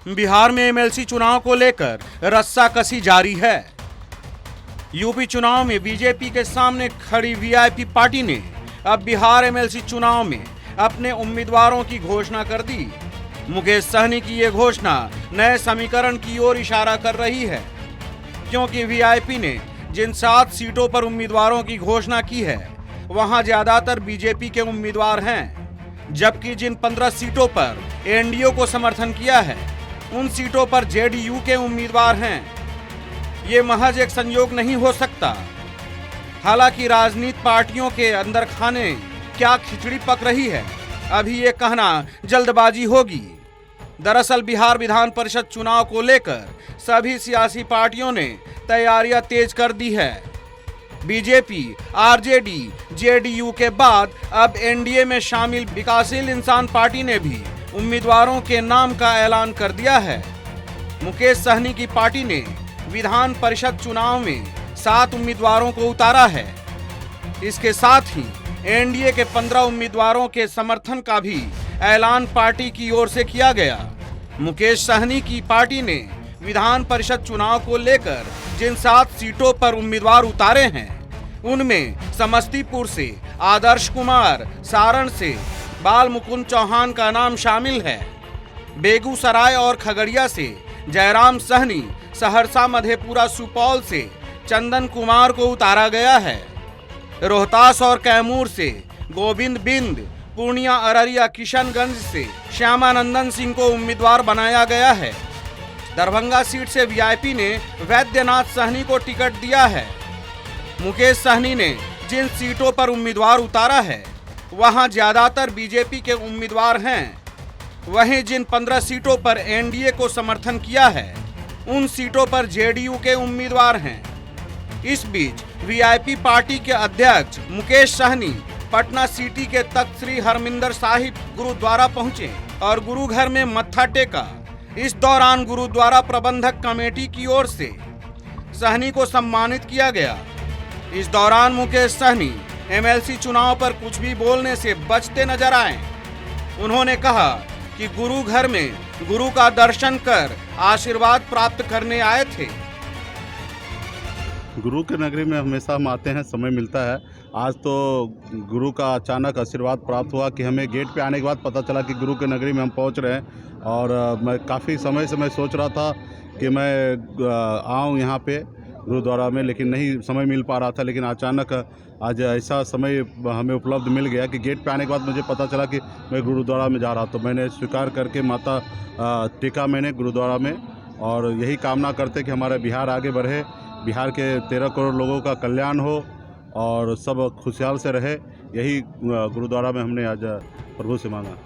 बिहार में एमएलसी चुनाव को लेकर रस्साकसी जारी है। यूपी चुनाव में बीजेपी के सामने खड़ी वीआईपी पार्टी ने अब बिहार एमएलसी चुनाव में अपने उम्मीदवारों की घोषणा कर दी। मुकेश सहनी की ये घोषणा नए समीकरण की ओर इशारा कर रही है, क्योंकि वीआईपी ने जिन 7 सीटों पर उम्मीदवारों की घोषणा की है वहां ज्यादातर बीजेपी के उम्मीदवार हैं, जबकि जिन 15 सीटों पर एनडीए को समर्थन किया है उन सीटों पर जेडीयू के उम्मीदवार हैं। ये महज एक संयोग नहीं हो सकता। हालांकि राजनीतिक पार्टियों के अंदर खाने क्या खिचड़ी पक रही है, अभी ये कहना जल्दबाजी होगी। दरअसल बिहार विधान परिषद चुनाव को लेकर सभी सियासी पार्टियों ने तैयारियां तेज कर दी है। बीजेपी, आरजेडी, जेडीयू के बाद अब एनडीए में शामिल विकासशील इंसान पार्टी ने भी उम्मीदवारों के नाम का ऐलान कर दिया है। मुकेश सहनी की पार्टी ने विधान परिषद चुनाव में 7 उम्मीदवारों को उतारा है। इसके साथ ही एनडीए के 15 उम्मीदवारों के समर्थन का भी ऐलान पार्टी की ओर से किया गया। मुकेश सहनी की पार्टी ने विधान परिषद चुनाव को लेकर जिन 7 सीटों पर उम्मीदवार उतारे हैं उनमें समस्तीपुर से आदर्श कुमार, सारण से बाल मुकुंद चौहान का नाम शामिल है। बेगूसराय और खगड़िया से जयराम सहनी, सहरसा, मधेपुरा, सुपौल से चंदन कुमार को उतारा गया है। रोहतास और कैमूर से गोविंद बिंद, पूर्णिया, अररिया, किशनगंज से श्यामानंदन सिंह को उम्मीदवार बनाया गया है। दरभंगा सीट से वीआईपी ने वैद्यनाथ सहनी को टिकट दिया है। मुकेश सहनी ने जिन सीटों पर उम्मीदवार उतारा है वहां ज्यादातर बीजेपी के उम्मीदवार हैं। वहीं जिन 15 सीटों पर एनडीए को समर्थन किया है उन सीटों पर जेडीयू के उम्मीदवार हैं। इस बीच वीआईपी पार्टी के अध्यक्ष मुकेश सहनी पटना सिटी के तख्त श्री हरमिंदर साहिब गुरुद्वारा पहुंचे और गुरु घर में मत्था टेका। इस दौरान गुरुद्वारा प्रबंधक कमेटी की ओर से सहनी को सम्मानित किया गया। इस दौरान मुकेश सहनी एमएलसी चुनाव पर कुछ भी बोलने से बचते नजर आए। उन्होंने कहा कि गुरु घर में गुरु का दर्शन कर आशीर्वाद प्राप्त करने आए थे। गुरु के नगरी में हमेशा हम आते हैं, समय मिलता है। आज तो गुरु का अचानक आशीर्वाद प्राप्त हुआ कि हमें गेट पे आने के बाद पता चला कि गुरु के नगरी में हम पहुंच रहे हैं। और मैं काफ़ी समय से मैं सोच रहा था कि मैं आऊं यहाँ पे गुरुद्वारा में, लेकिन नहीं समय मिल पा रहा था। लेकिन अचानक आज ऐसा समय हमें उपलब्ध मिल गया कि गेट पे आने के बाद मुझे पता चला कि मैं गुरुद्वारा में जा रहा। तो मैंने स्वीकार करके माथा टेका मैंने गुरुद्वारा में, और यही कामना करते कि हमारा बिहार आगे बढ़े, बिहार के 13 करोड़ लोगों का कल्याण हो और सब खुशहाल से रहे। यही गुरुद्वारा में हमने आज प्रभु से मांगा।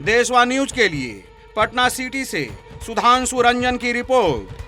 देशवा न्यूज के लिए पटना सिटी से सुधांशु रंजन की रिपोर्ट।